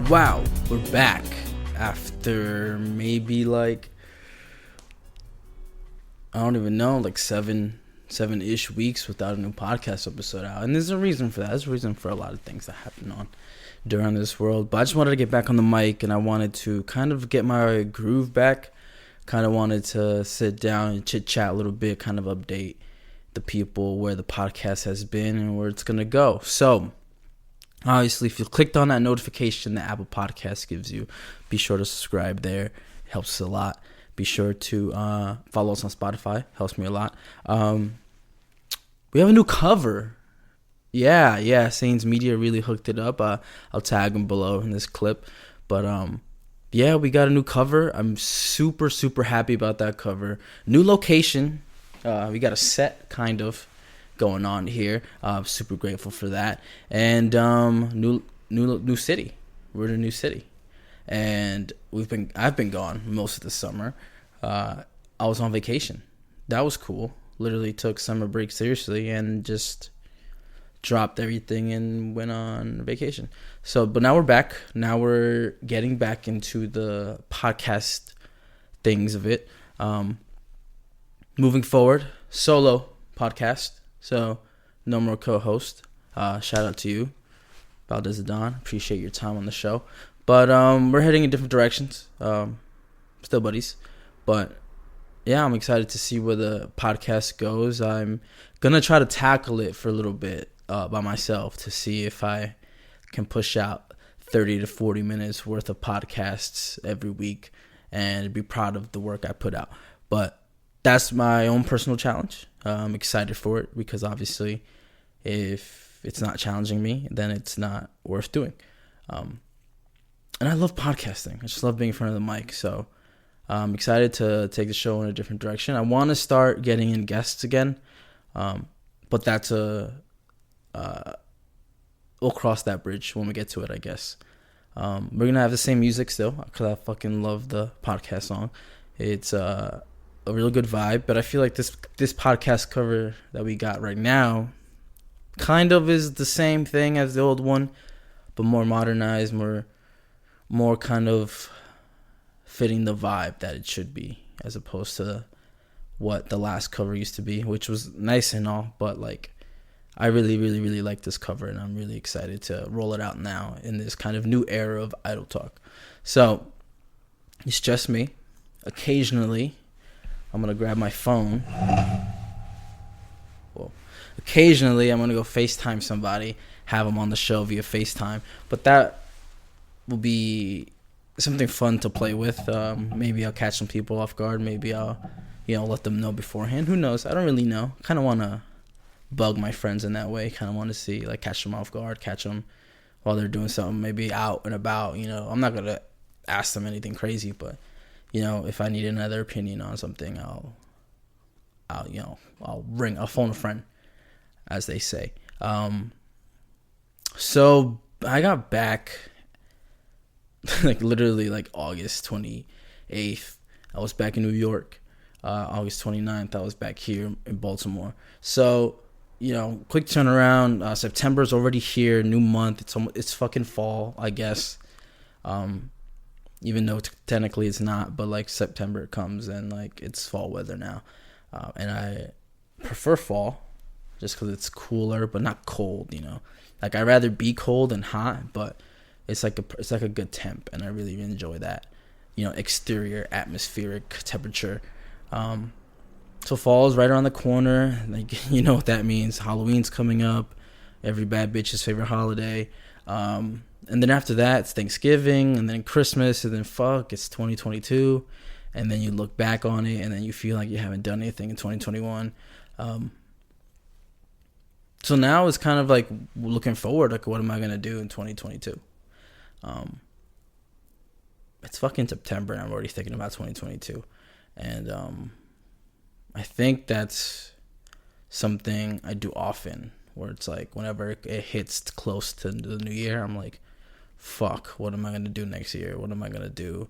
Wow, we're back after maybe like I don't even know, like seven-ish weeks without a new podcast episode out. And there's a reason for that. There's a reason for a lot of things that happen on during this world. But I just wanted to get back on the mic, and I wanted to kind of get my groove back. Kind of wanted to sit down and chit-chat a little bit, kind of update the people where the podcast has been and where it's going to go. So, obviously, if you clicked on that notification that Apple Podcast gives you, be sure to subscribe there. It helps us a lot. Be sure to follow us on Spotify. Helps me a lot. We have a new cover. Yeah. Saints Media really hooked it up. I'll tag them below in this clip. But, yeah, we got a new cover. I'm super, super happy about that cover. New location. We got a set, kind of, going on here. Super grateful for that. And new city. We're in a new city. And I've been gone most of the summer. I was on vacation. That was cool. Literally took summer break seriously and just dropped everything and went on vacation. But now we're back. Now we're getting back into the podcast things of it. Moving forward, solo podcast. So no more co-host. Shout out to you, ValdezDaDon. Appreciate your time on the show. But we're heading in different directions. Still buddies. But yeah, I'm excited to see where the podcast goes. I'm going to try to tackle it for a little bit by myself to see if I can push out 30 to 40 minutes worth of podcasts every week and be proud of the work I put out. But that's my own personal challenge. I'm excited for it because obviously if it's not challenging me, then it's not worth doing. And I love podcasting. I just love being in front of the mic. So I'm excited to take the show in a different direction. I want to start getting in guests again. But that's we'll cross that bridge when we get to it, I guess. We're going to have the same music still because I fucking love the podcast song. It's a real good vibe. But I feel like this podcast cover that we got right now kind of is the same thing as the old one, but more modernized, more kind of fitting the vibe that it should be, as opposed to what the last cover used to be, which was nice and all, but like I really, really, really like this cover, and I'm really excited to roll it out now in this kind of new era of IdleTalk. So it's just me. Occasionally, I'm gonna grab my phone. Well, occasionally I'm gonna go FaceTime somebody, have them on the show via FaceTime, but that will be something fun to play with. Maybe I'll catch some people off guard. Maybe I'll, let them know beforehand. Who knows? I don't really know. Kind of want to bug my friends in that way. Kind of want to see, like, catch them off guard, catch them while they're doing something, maybe out and about. I'm not going to ask them anything crazy, but, if I need another opinion on something, I'll phone a friend, as they say. So I got back like literally like August 28th. I was back in New York. August 29th, I was back here in Baltimore. So, quick turnaround. September's already here. New month. It's fucking fall, I guess. Even though technically it's not, but like September comes and like it's fall weather now. And I prefer fall just because it's cooler, but not cold. Like I'd rather be cold than hot, but it's like a good temp, and I really enjoy that, exterior atmospheric temperature. So fall is right around the corner. Like, you know what that means. Halloween's coming up, every bad bitch's favorite holiday. And then after that, it's Thanksgiving, and then Christmas, and then it's 2022. And then you look back on it, and then you feel like you haven't done anything in 2021. So now it's kind of like looking forward, like what am I going to do in 2022? It's fucking September and I'm already thinking about 2022, and I think that's something I do often, where it's like whenever it hits close to the new year, I'm like, fuck, what am I gonna do next year? What am I gonna do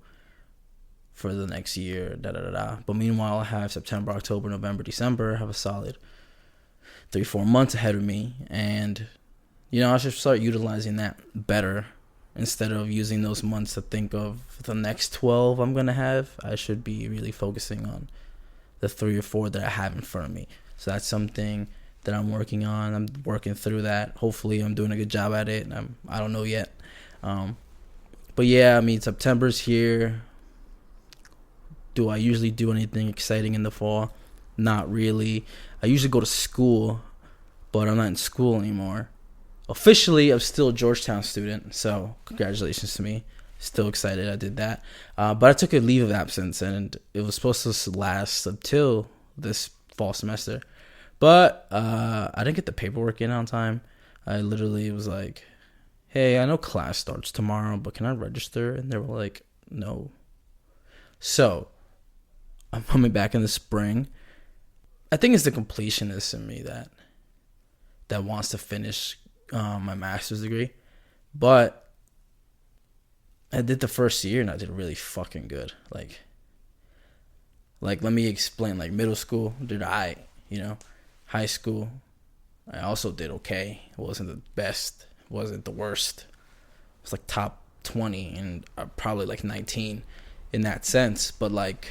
for the next year? But meanwhile, I have September, October, November, December. I have a solid 3-4 months ahead of me, and I should start utilizing that better instead of using those months to think of the next 12 I'm going to have, I should be really focusing on the 3 or 4 that I have in front of me. So that's something that I'm working on. I'm working through that. Hopefully I'm doing a good job at it. I don't know yet. But yeah, I mean, September's here. Do I usually do anything exciting in the fall? Not really. I usually go to school, but I'm not in school anymore. Officially, I'm still a Georgetown student, so congratulations to me. Still excited I did that. But I took a leave of absence, and it was supposed to last until this fall semester. But I didn't get the paperwork in on time. I literally was like, hey, I know class starts tomorrow, but can I register? And they were like, no. So I'm coming back in the spring. I think it's the completionist in me that wants to finish my master's degree. But I did the first year and I did really fucking good. Like let me explain. Like middle school, did I, high school, I also did okay. It wasn't the best, it wasn't the worst. It was like top 20 and probably like 19 in that sense. But like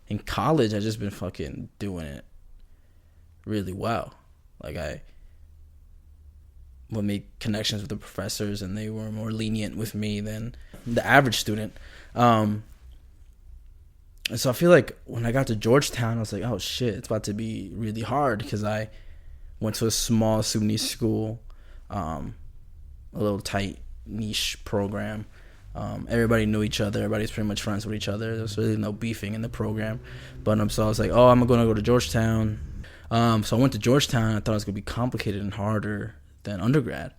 in college, I just been fucking doing it really well. Like I would make connections with the professors and they were more lenient with me than the average student. And so I feel like when I got to Georgetown, I was like, oh shit, it's about to be really hard because I went to a small SUNY school, a little tight niche program. Everybody knew each other. Everybody's pretty much friends with each other. There was really no beefing in the program. But so I was like, oh, I'm going to go to Georgetown. So I went to Georgetown. I thought it was going to be complicated and harder than undergrad.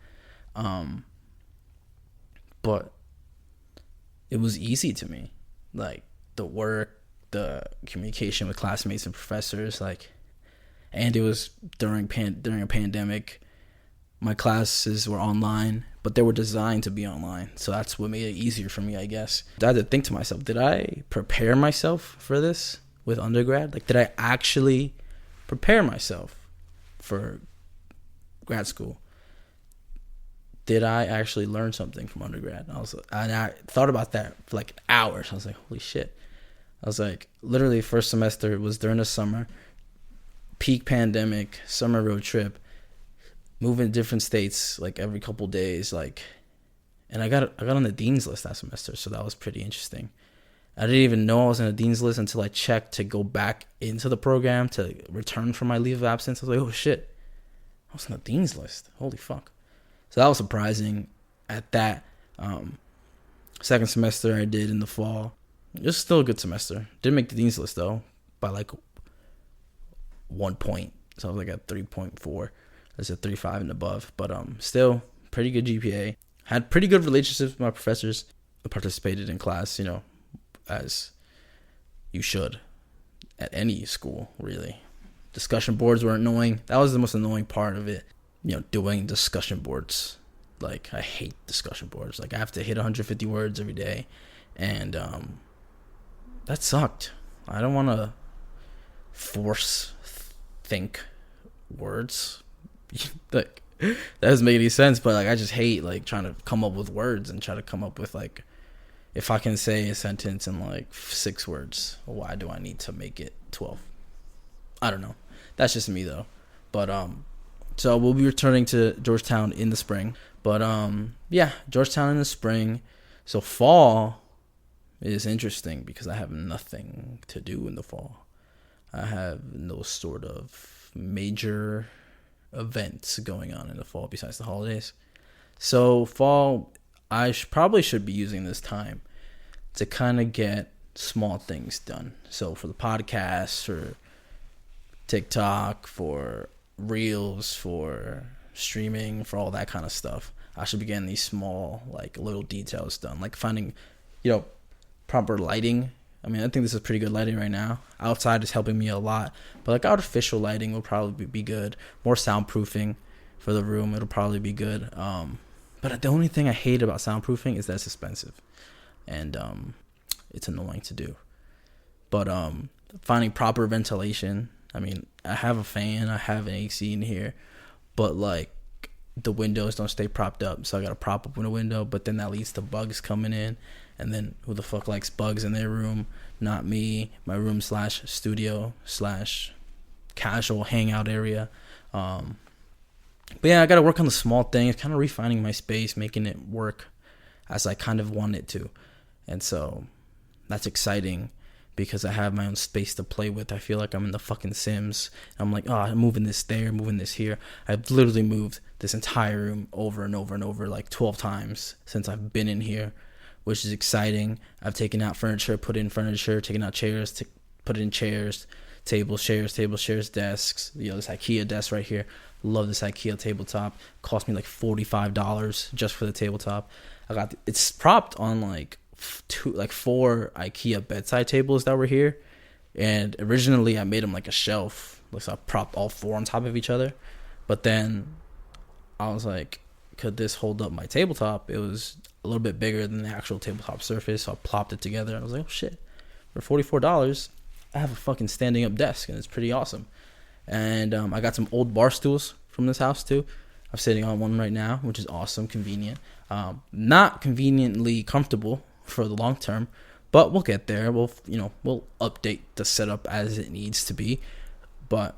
But it was easy to me. Like the work, the communication with classmates and professors, and it was during a pandemic. My classes were online, but they were designed to be online. So that's what made it easier for me, I guess. I had to think to myself, did I prepare myself for this with undergrad? Like, did I actually prepare myself for grad school? Did I actually learn something from undergrad? I thought about that for like hours. I was like, holy shit. I was like, literally first semester was during the summer, peak pandemic, summer road trip, moving to different states like every couple days, and I got on the dean's list that semester, so that was pretty interesting. I didn't even know I was on the dean's list until I checked to go back into the program to return from my leave of absence. I was like, oh shit, I was on the dean's list. Holy fuck. So that was surprising at that. Second semester I did in the fall. It was still a good semester. Didn't make the dean's list though by like 1 point. So I was like at 3.4. That's a 3.5 and above. But still pretty good GPA. Had pretty good relationships with my professors. I participated in class, as you should at any school, really. Discussion boards were annoying. That was the most annoying part of it. Doing discussion boards. Like, I hate discussion boards. Like, I have to hit 150 words every day. And that sucked. I don't want to force think words. Like, that doesn't make any sense. But, I just hate, trying to come up with words and try to come up with, if I can say a sentence in, 6 words, why do I need to make it 12? I don't know. That's just me, though. But, so we'll be returning to Georgetown in the spring. But yeah, Georgetown in the spring. So fall is interesting because I have nothing to do in the fall. I have no sort of major events going on in the fall besides the holidays. So fall, I probably should be using this time to kind of get small things done. So for the podcast, for TikTok, for Reels, for streaming, for all that kind of stuff, I should be getting these small little details done, like finding proper lighting. I mean, I think this is pretty good lighting right now. Outside is helping me a lot, but artificial lighting will probably be good. More soundproofing for the room, it'll probably be good. But the only thing I hate about soundproofing is that it's expensive, and it's annoying to do. But finding proper ventilation. I mean, I have a fan, I have an AC in here, but the windows don't stay propped up, so I gotta prop up in a window. But then that leads to bugs coming in, and then who the fuck likes bugs in their room? Not me. My room / studio / casual hangout area. But yeah, I gotta work on the small things, kind of refining my space, making it work as I kind of want it to, and so that's exciting. Because I have my own space to play with. I feel like I'm in the fucking Sims. I'm like, oh, I'm moving this there, moving this here. I've literally moved this entire room over and over and over like 12 times since I've been in here, which is exciting. I've taken out furniture, put in furniture, taken out chairs, put in chairs, tables, chairs, desks. This IKEA desk right here. Love this IKEA tabletop. Cost me like $45 just for the tabletop. It's propped on like 4 IKEA bedside tables that were here, and originally I made them like a shelf, so I propped all 4 on top of each other. But then I was like, could this hold up my tabletop? It was a little bit bigger than the actual tabletop surface, so I plopped it together. I was like, oh shit, for $44 I have a fucking standing up desk, and it's pretty awesome. And I got some old bar stools from this house too. I'm sitting on one right now, which is awesome, convenient. Not conveniently comfortable for the long term, but we'll get there. We'll update the setup as it needs to be. But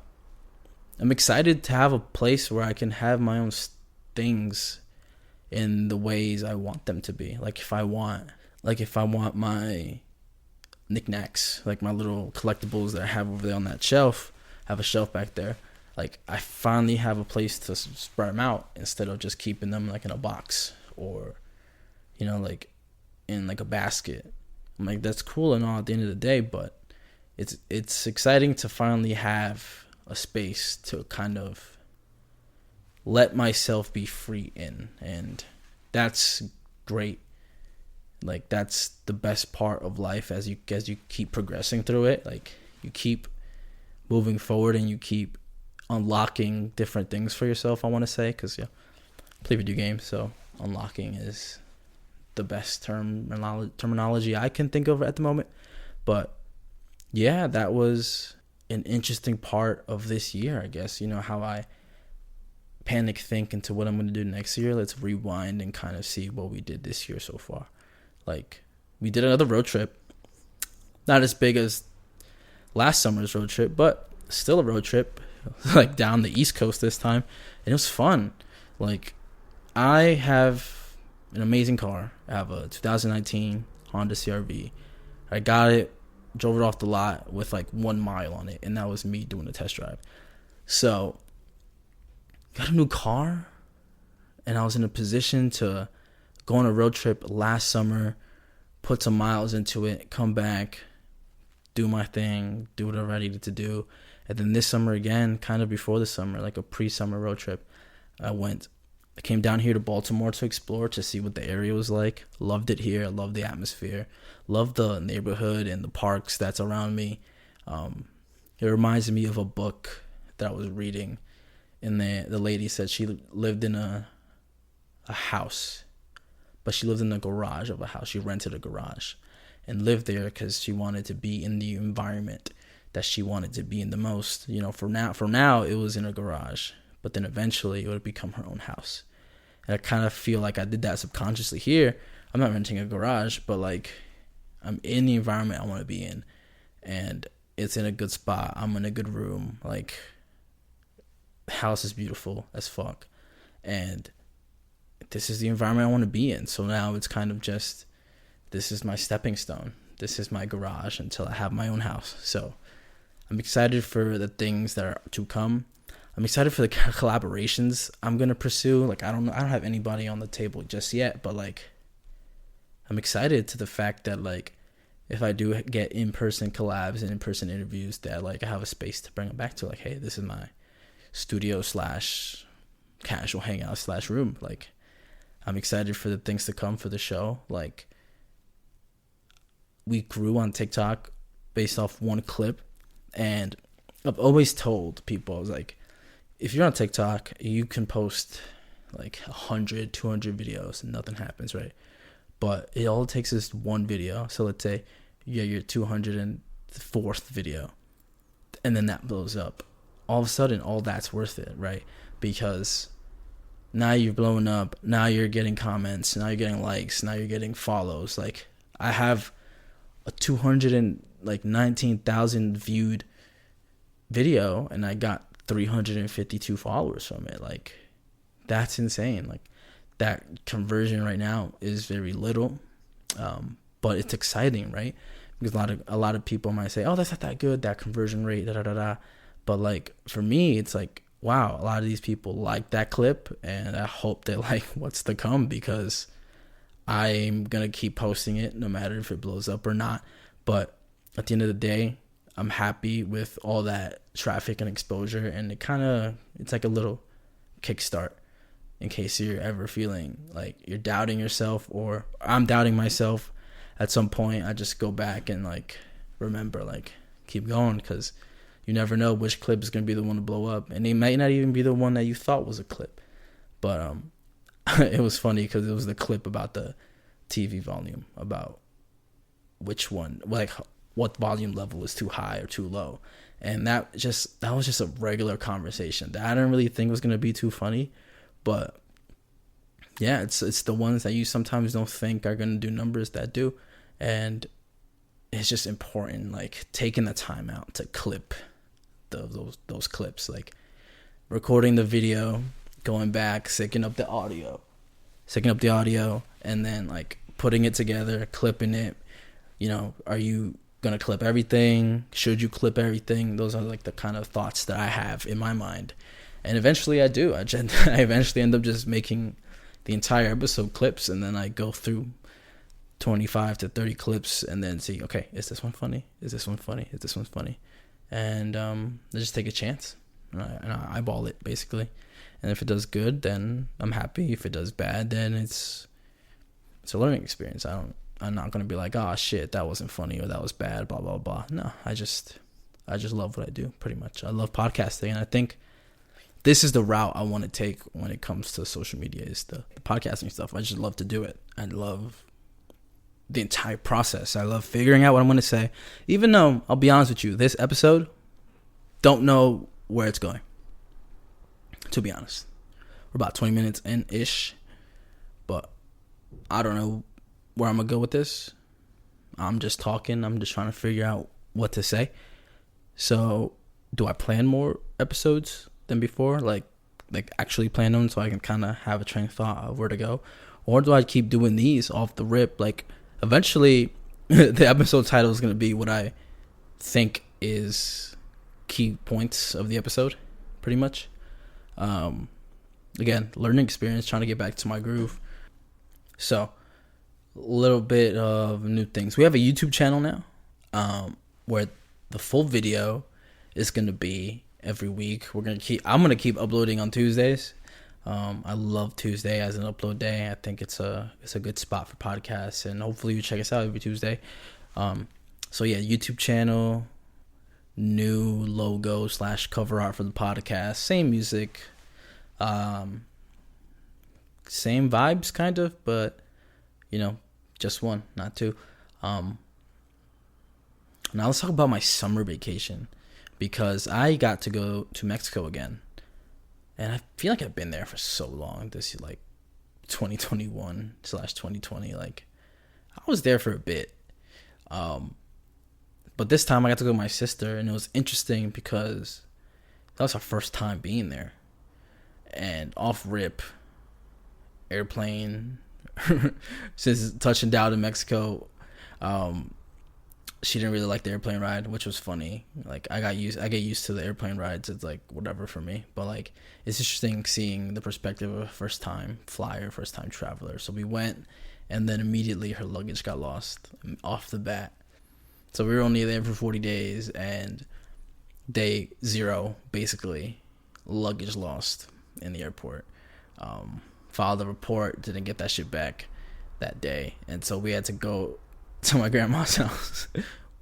I'm excited to have a place where I can have my own things in the ways I want them to be. Like if I want my knickknacks, like my little collectibles that I have over there on that shelf, I have a shelf back there. Like I finally have a place to spread them out instead of just keeping them like in a box or, like in like a basket. I'm like, that's cool and all at the end of the day, but it's exciting to finally have a space to kind of let myself be free in, and that's great. Like that's the best part of life as you keep progressing through it. Like you keep moving forward and you keep unlocking different things for yourself, I want to say, because play video games, so unlocking is the best terminology I can think of at the moment. But yeah, that was an interesting part of this year, I guess. How I panic think into what I'm going to do next year. Let's rewind and kind of see what we did this year so far. Like, we did another road trip. Not as big as last summer's road trip, but still a road trip. Like, down the East Coast this time. And it was fun. Like, I have an amazing car. I have a 2019 Honda CR-V. I got it, drove it off the lot with like 1 mile on it, and that was me doing a test drive. So, got a new car, and I was in a position to go on a road trip last summer, put some miles into it, come back, do my thing, do what I needed to do. And then this summer again, kind of before the summer, like a pre-summer road trip, I came down here to Baltimore to explore, to see what the area was like. Loved it here. Loved the atmosphere. Loved the neighborhood and the parks that's around me. It reminds me of a book that I was reading, and the lady said she lived in a house, but she lived in the garage of a house. She rented a garage and lived there because she wanted to be in the environment that she wanted to be in the most. For now, it was in a garage, but then eventually it would become her own house. And I kind of feel like I did that subconsciously here. I'm not renting a garage, but like I'm in the environment I want to be in, and it's in a good spot. I'm in a good room. Like, the house is beautiful as fuck, and this is the environment I want to be in. So now it's kind of just, this is my stepping stone. This is my garage until I have my own house. So I'm excited for the things that are to come. I'm excited for the collaborations I'm going to pursue. Like, I don't have anybody on the table just yet, but like, I'm excited to the fact that like, if I do get in-person collabs and in-person interviews, that like I have a space to bring them back to. Like, hey, this is my studio / casual hangout / room. Like, I'm excited for the things to come for the show. Like, we grew on TikTok based off one clip, and I've always told people, I was like, if you're on TikTok, you can post like 100, 200 videos and nothing happens, right? But it all takes is one video. So let's say your 204th video, and then that blows up. All of a sudden, all that's worth it, right? Because now you're blowing up. Now you're getting comments. Now you're getting likes. Now you're getting follows. Like, I have a 219,000 viewed video, and I got 352 followers from it. Like, that's insane. Like, that conversion right now is very little, but it's exciting, right? Because a lot of people might say, "Oh, that's not that good, that conversion rate, da da da da." But like, for me, it's like, wow, a lot of these people like that clip, and I hope they like what's to come, because I'm gonna keep posting it no matter if it blows up or not. But at the end of the day, I'm happy with all that traffic and exposure, and it's like a little kickstart in case you're ever feeling like you're doubting yourself, or I'm doubting myself. At some point, I just go back and like remember, like, keep going, because you never know which clip is gonna be the one to blow up, and it might not even be the one that you thought was a clip. But it was funny because it was the clip about the TV volume, about which one, like what volume level is too high or too low, and that was just a regular conversation that I didn't really think was gonna be too funny, but yeah, it's the ones that you sometimes don't think are gonna do numbers that do, and it's just important, like, taking the time out to clip those clips, like recording the video, going back, syncing up the audio, and then like putting it together, clipping it. You know, are you gonna clip everything? Should you clip everything? Those are like the kind of thoughts that I have in my mind, and eventually I do. I eventually end up just making the entire episode clips, and then I go through 25 to 30 clips and then see, okay, is this one funny? Is this one funny? Is this one funny? And I just take a chance, and I eyeball it, basically. And if it does good, then I'm happy. If it does bad, then it's a learning experience. I'm not gonna be like, oh shit, that wasn't funny, or that was bad, blah blah blah. No, I just love what I do, pretty much. I love podcasting, and I think this is the route I want to take when it comes to social media, is the podcasting stuff. I just love to do it. I love the entire process. I love figuring out what I'm going to say, even though, I'll be honest with you, this episode, don't know where it's going, to be honest. We're about 20 minutes in-ish, but I don't know where I'm going to go with this. I'm just talking. I'm just trying to figure out what to say. So, do I plan more episodes than before? Like actually plan them so I can kind of have a train of thought of where to go? Or do I keep doing these off the rip? Like, eventually, the episode title is going to be what I think is key points of the episode, pretty much. Again, learning experience, trying to get back to my groove. So, a little bit of new things. We have a YouTube channel now, where the full video is going to be every week. I'm going to keep uploading on Tuesdays. I love Tuesday as an upload day. I think it's a good spot for podcasts, and hopefully you check us out every Tuesday. So yeah, YouTube channel, new logo / cover art for the podcast, same music, same vibes kind of, but you know, just one, not two. Now let's talk about my summer vacation, because I got to go to Mexico again. And I feel like I've been there for so long. This is like 2021 / 2020. Like, I was there for a bit. But this time I got to go with my sister, and it was interesting because that was our first time being there. And off rip, airplane, since touching down in Mexico, she didn't really like the airplane ride, which was funny. Like, I get used to the airplane rides. It's like whatever for me. But like, it's interesting seeing the perspective of a first time flyer, first time traveler. So we went, and then immediately her luggage got lost off the bat. So we were only there for 40 days, and day 0, basically, luggage lost in the airport. Filed a report, didn't get that shit back that day, and so we had to go to my grandma's house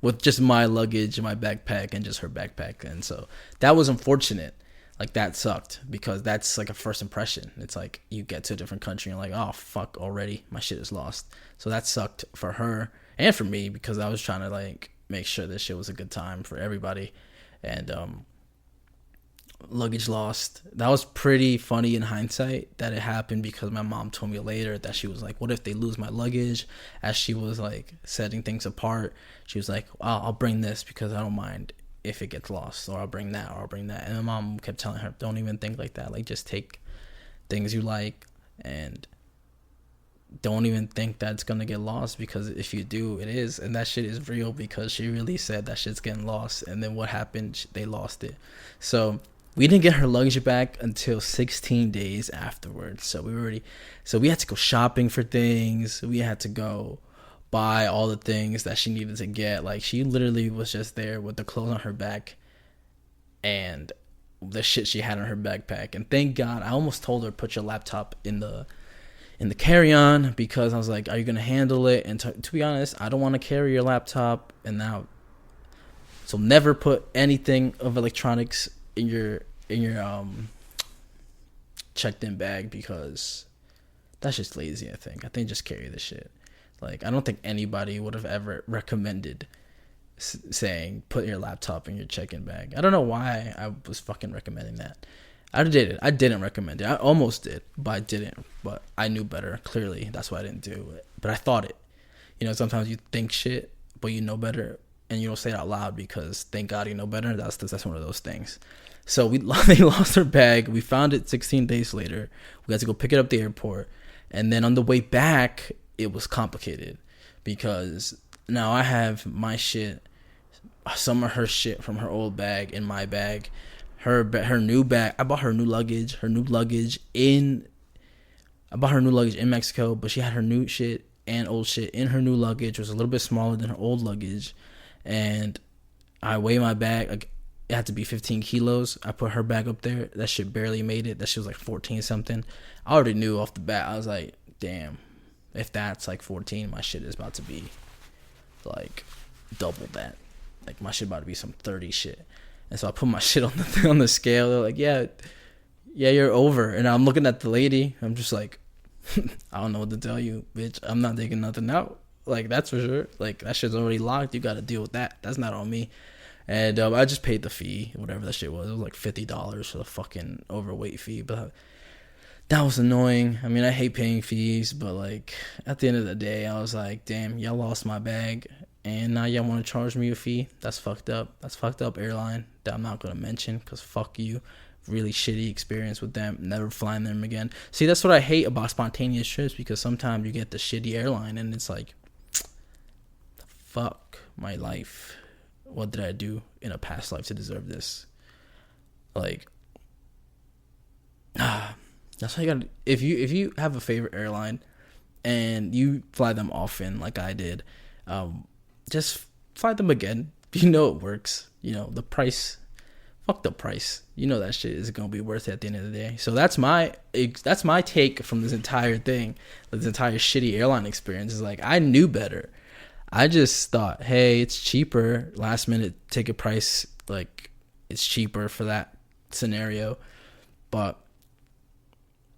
with just my luggage and my backpack and just her backpack. And so that was unfortunate. Like, that sucked, because that's like a first impression. It's like you get to a different country and you're like, oh fuck, already my shit is lost. So that sucked for her and for me, because I was trying to like make sure this shit was a good time for everybody. And luggage lost. That was pretty funny in hindsight that it happened, because my mom told me later that she was like, what if they lose my luggage? As she was like setting things apart, she was like, I'll bring this because I don't mind if it gets lost, or I'll bring that, or I'll bring that. And my mom kept telling her, don't even think like that. Like, just take things you like, and don't even think that it's gonna get lost, because if you do, it is. And that shit is real, because she really said that shit's getting lost. And then what happened? They lost it. So we didn't get her luggage back until 16 days afterwards. So we had to go shopping for things. We had to go buy all the things that she needed to get. Like, she literally was just there with the clothes on her back and the shit she had on her backpack. And thank God, I almost told her, put your laptop in the carry-on, because I was like, are you gonna handle it? And to be honest, I don't want to carry your laptop. And now, so never put anything of electronics in your checked in bag, because that's just lazy. I think just carry the shit. Like, I don't think anybody would have ever recommended saying put your laptop in your check-in bag. I don't know why I was fucking recommending that. I didn't recommend it. I almost did, but I didn't. But I knew better. Clearly, that's why I didn't do it. But I thought it. Sometimes you think shit, but you know better, and you don't say it out loud because thank God you know better. That's one of those things. So they lost their bag. We found it 16 days later. We had to go pick it up at the airport, and then on the way back, it was complicated, because now I have my shit, some of her shit from her old bag in my bag. Her new bag. I bought her new luggage. I bought her new luggage in Mexico, but she had her new shit and old shit in her new luggage. It was a little bit smaller than her old luggage, and I weigh my bag. Like, it had to be 15 kilos. I put her bag up there. That shit barely made it. That shit was like 14 something. I already knew off the bat. I was like, damn, if that's like 14, my shit is about to be like double that. Like, my shit about to be some 30 shit. And so I put my shit on the scale. They're like, yeah, you're over. And I'm looking at the lady. I'm just like, I don't know what to tell you, bitch. I'm not taking nothing out. Like, that's for sure. Like, that shit's already locked. You got to deal with that. That's not on me. And I just paid the fee, whatever that shit was. It was like $50 for the fucking overweight fee. But that was annoying. I mean, I hate paying fees, but like, at the end of the day, I was like, damn, y'all lost my bag, and now y'all want to charge me a fee? That's fucked up. That's fucked up, airline, that I'm not going to mention, because fuck you. Really shitty experience with them. Never flying them again. See, that's what I hate about spontaneous trips, because sometimes you get the shitty airline, and it's like, fuck my life. What did I do in a past life to deserve this? Like, that's how you gotta. If you have a favorite airline and you fly them often, like I did, just fly them again. You know it works. The price. Fuck the price. That shit is gonna be worth it at the end of the day. So that's my take from this entire thing. This entire shitty airline experience is like, I knew better. I just thought, hey, it's cheaper. Last minute ticket price, like, it's cheaper for that scenario. But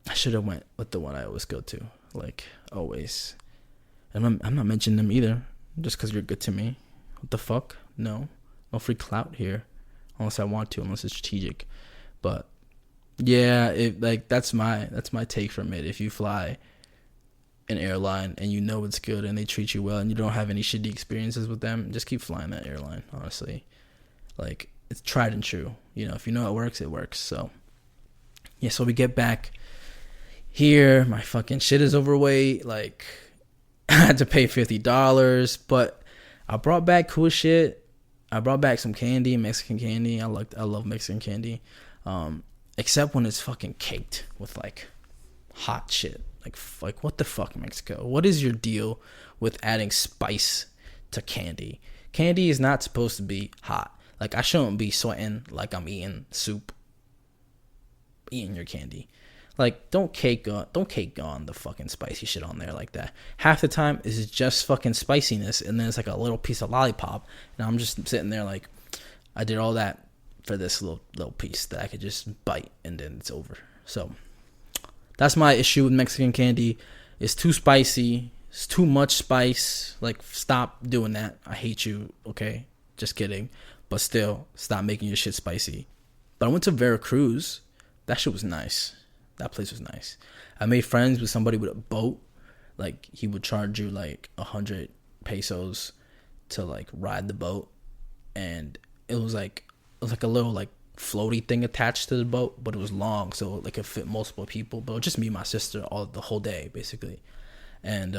I should have went with the one I always go to, like, always. And I'm not mentioning them either, just because you're good to me. What the fuck? No free clout here, unless I want to, unless it's strategic. But yeah, that's my take from it. If you fly an airline and you know it's good and they treat you well and you don't have any shitty experiences with them, just keep flying that airline, honestly. Like, it's tried and true. If you know it works, it works. So yeah, so we get back here, my fucking shit is overweight. Like, I had to pay $50, but I brought back cool shit. I brought back some candy, Mexican candy. I love Mexican candy, except when it's fucking caked with like hot shit. Like what the fuck, Mexico? What is your deal with adding spice to candy? Candy is not supposed to be hot. Like, I shouldn't be sweating like I'm eating soup, eating your candy. Like, don't cake on the fucking spicy shit on there like that. Half the time it's just fucking spiciness, and then it's like a little piece of lollipop, and I'm just sitting there like, I did all that for this little piece that I could just bite, and then it's over. So that's my issue with Mexican candy. It's too spicy. It's too much spice. Like, stop doing that. I hate you, okay? Just kidding. But still, stop making your shit spicy. But I went to Veracruz. That shit was nice. That place was nice. I made friends with somebody with a boat. Like, he would charge you like 100 pesos to like ride the boat, and it was like a little like floaty thing attached to the boat, but it was long, so like it fit multiple people. But it was just me and my sister the whole day basically, and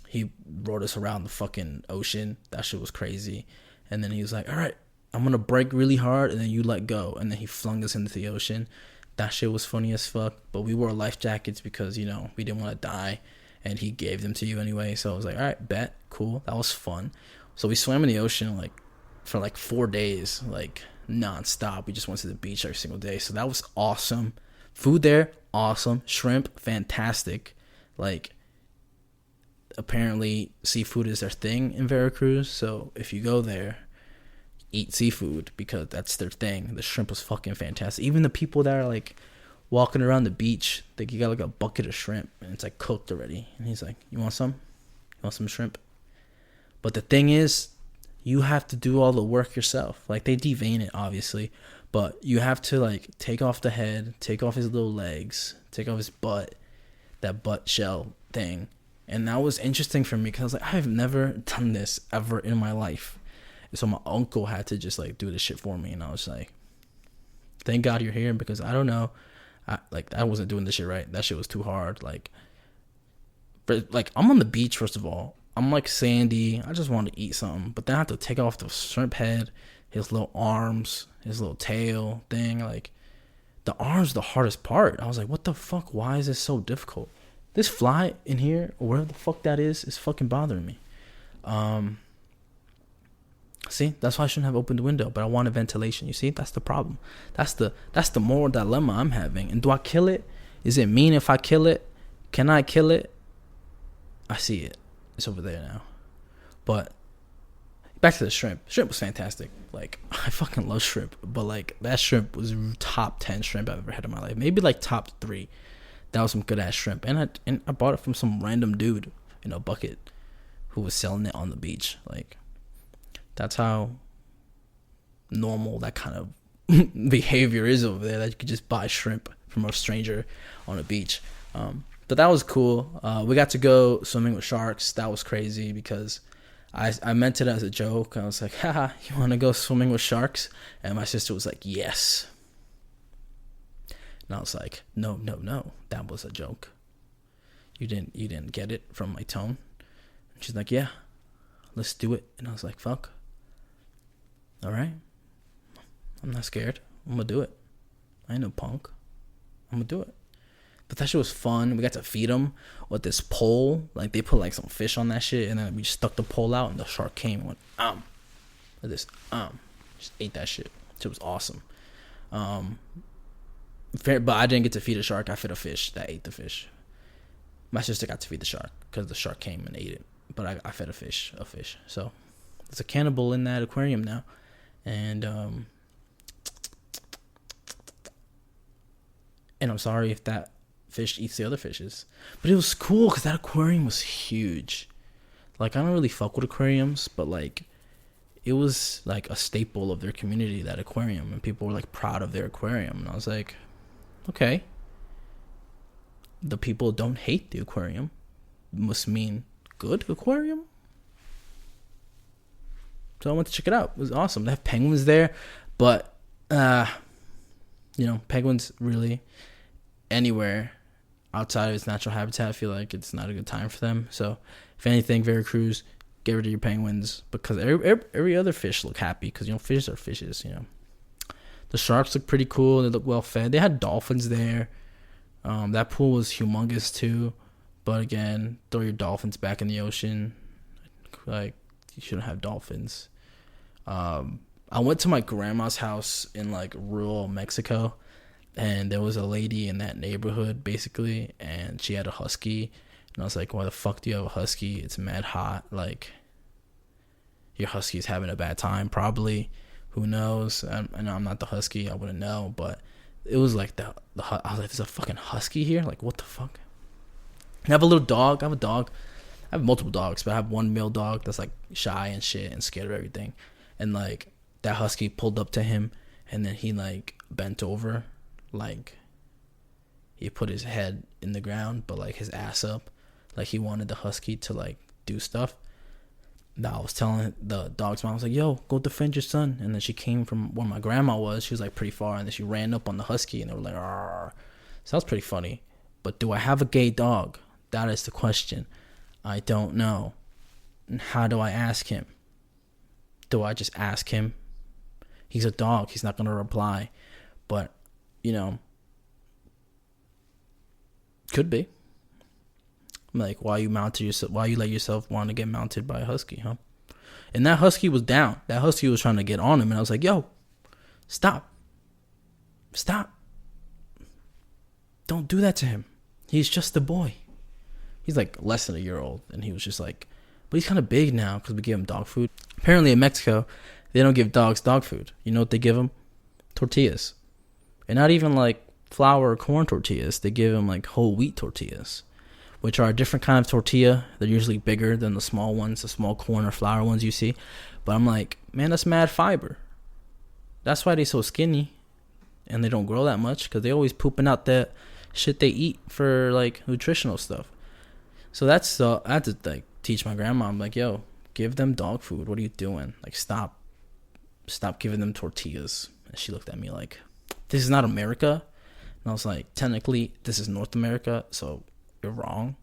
he rode us around the fucking ocean. That shit was crazy. And then he was like, all right, I'm gonna brake really hard and then you let go, and then he flung us into the ocean. That shit was funny as fuck. But we wore life jackets because, you know, we didn't want to die, and he gave them to you anyway. So I was like, all right, bet, cool. That was fun. So we swam in the ocean like for like 4 days, like nonstop. We just went to the beach every single day. So that was awesome. Food there, awesome. Shrimp, fantastic. Like, apparently seafood is their thing in Veracruz. So if you go there, eat seafood because that's their thing. The shrimp was fucking fantastic. Even the people that are like walking around the beach, like, you got like a bucket of shrimp and it's like cooked already, and he's like, you want some shrimp? But the thing is, you have to do all the work yourself. Like, they devein it obviously, but you have to like take off the head, take off his little legs, take off his butt, that butt shell thing. And that was interesting for me because I was like, I've never done this ever in my life. So my uncle had to just like do this shit for me, and I was like, thank God you're here, because I don't know, I wasn't doing this shit right. That shit was too hard. Like, but like, I'm on the beach, first of all, I'm like sandy, I just want to eat something, but then I have to take off the shrimp head, his little arms, his little tail thing. Like, the arms, the hardest part. I was like, what the fuck? Why is this so difficult? This fly in here, or wherever the fuck that is fucking bothering me. See, that's why I shouldn't have opened the window, but I wanted ventilation. You see, that's the problem. That's the moral dilemma I'm having. And do I kill it? Is it mean if I kill it? Can I kill it? I see it. It's over there now. But back to the shrimp. Shrimp was fantastic. Like, I fucking love shrimp, but like, that shrimp was top 10 shrimp I've ever had in my life. Maybe like top 3. That was some good ass shrimp. And I bought it from some random dude in a bucket who was selling it on the beach. Like, that's how normal that kind of behavior is over there, that you could just buy shrimp from a stranger on a beach. But that was cool. We got to go swimming with sharks. That was crazy because I meant it as a joke. I was like, haha, you want to go swimming with sharks? And my sister was like, yes. And I was like, no, that was a joke. You didn't get it from my tone. And she's like, yeah, let's do it. And I was like, fuck. All right. I'm not scared. I'm gonna do it. I ain't no punk. I'm gonna do it. But that shit was fun. We got to feed them with this pole. Like, they put like some fish on that shit, and then we just stuck the pole out, and the shark came and went like this, just ate that shit. It was awesome. But I didn't get to feed a shark. I fed a fish that ate the fish. My sister got to feed the shark because the shark came and ate it. But I fed a fish. So there's a cannibal in that aquarium now. And I'm sorry if that fish eats the other fishes. But it was cool because that aquarium was huge. Like, I don't really fuck with aquariums, but like, it was like a staple of their community, that aquarium. And people were like proud of their aquarium. And I was like, okay. The people don't hate the aquarium. Must mean good aquarium. So I went to check it out. It was awesome. They have penguins there, but penguins really anywhere outside of its natural habitat, I feel like it's not a good time for them. So if anything, Veracruz, get rid of your penguins, because every other fish look happy, because fishes are fishes. The sharks look pretty cool. They look well fed. They had dolphins there. That pool was humongous too, but again, throw your dolphins back in the ocean. Like, you shouldn't have dolphins. I went to my grandma's house in like rural Mexico, and there was a lady in that neighborhood basically, and she had a husky, and I was like, why the fuck do you have a husky? It's mad hot. Like, your husky's having a bad time probably. Who knows? I know I'm not the husky. I wouldn't know, but it was like I was like, there's a fucking husky here? Like, what the fuck? I have a little dog. I have multiple dogs, but I have one male dog that's like shy and shit and scared of everything. And like, that husky pulled up to him and then he like bent over, like he put his head in the ground, but like his ass up, like he wanted the husky to like do stuff. Now I was telling the dog's mom, I was like, yo, go defend your son. And then she came from where my grandma was. She was like pretty far, and then she ran up on the husky, and they were like, arr. So that was pretty funny. But do I have a gay dog? That is the question. I don't know. And how do I ask him? Do I just ask him? He's a dog. He's not going to reply. But, you know, could be. Like, why you let yourself want to get mounted by a husky, huh? And that husky was down. That husky was trying to get on him. And I was like, yo, stop. Stop. Don't do that to him. He's just a boy. He's like less than a year old. And he was just like, but he's kind of big now because we gave him dog food. Apparently in Mexico, they don't give dogs dog food. You know what they give them? Tortillas. And not even like flour or corn tortillas. They give them like whole wheat tortillas, which are a different kind of tortilla. They're usually bigger than the small ones, the small corn or flour ones you see. But I'm like, man, that's mad fiber. That's why they're so skinny and they don't grow that much, because they always pooping out that shit they eat for like nutritional stuff. So that's I had to like teach my grandma. I'm like, yo, give them dog food. What are you doing? Like, stop giving them tortillas. And she looked at me like, this is not America. And I was like, technically, this is North America, so you're wrong.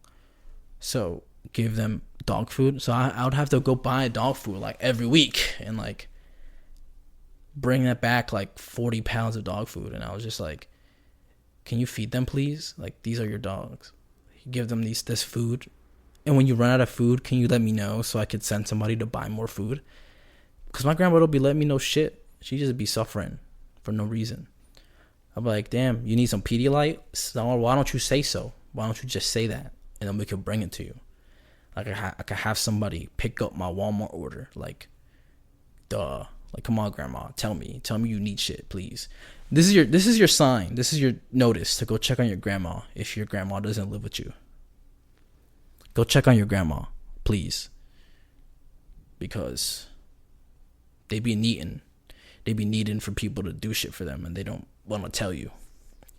So give them dog food. So I would have to go buy dog food like every week and like bring that back like 40 pounds of dog food. And I was just like, can you feed them, please? Like, these are your dogs. You give them this food. And when you run out of food, can you let me know so I could send somebody to buy more food? Because my grandma will be letting me know shit. She just be suffering for no reason. I'll be like, damn, you need some Pedialyte? So why don't you say so? Why don't you just say that? And then we could bring it to you. Like, I could have somebody pick up my Walmart order. Like, duh. Like, come on, grandma. Tell me you need shit, please. This is your sign. This is your notice to go check on your grandma if your grandma doesn't live with you. Go check on your grandma, please. Because they be needing for people to do shit for them, and they don't want to tell you.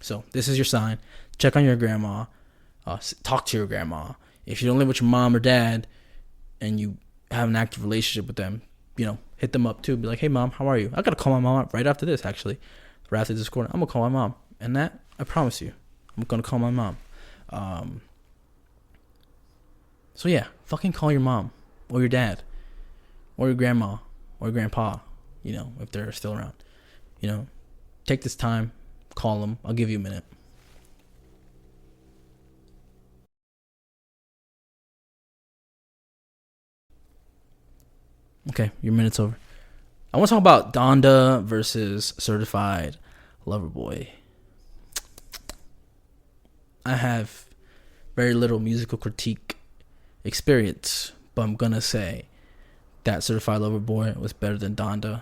So this is your sign. Check on your grandma. Talk to your grandma. If you don't live with your mom or dad and you have an active relationship with them, you know, hit them up too. Be like, hey, mom, how are you? I got to call my mom up right after this, actually. Right after this quarter, I'm going to call my mom. And that, I promise you, I'm going to call my mom. So yeah, fucking call your mom or your dad or your grandma or your grandpa, you know, if they're still around. You know, take this time, call them. I'll give you a minute. Okay, your minute's over. I want to talk about Donda versus Certified Lover Boy. I have very little musical critique experience, but I'm gonna say that Certified Lover Boy was better than Donda.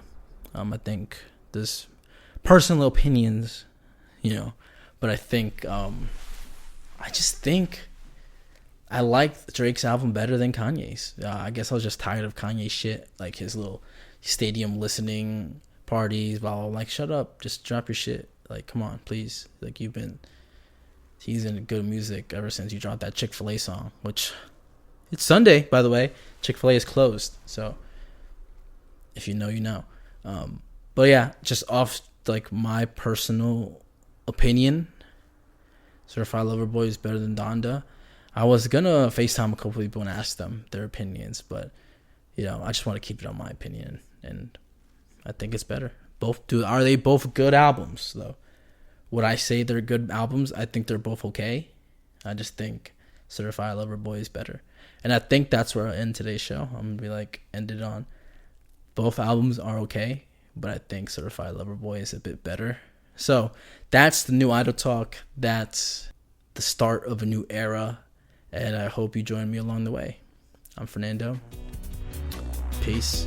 I think there's personal opinions, you know, but I think I just think I like Drake's album better than Kanye's. I guess I was just tired of Kanye shit, like his little stadium listening parties, blah, blah, like, shut up, just drop your shit. Like, come on, please. Like, you've been teasing good music ever since you dropped that Chick-fil-A song, which, it's Sunday, by the way. Chick-fil-A is closed, so if you know, you know. But yeah, just off, like, my personal opinion, Certified Lover Boy is better than Donda. I was gonna FaceTime a couple people and ask them their opinions, but, you know, I just want to keep it on my opinion, and I think it's better. Are they both good albums, though? Would I say they're good albums? I think they're both okay. I just think Certified Lover Boy is better. And I think that's where I'll end today's show. I'm going to be like, end it on. Both albums are okay, but I think Certified Lover Boy is a bit better. So that's the new Idle Talk. That's the start of a new era. And I hope you join me along the way. I'm Fernando. Peace.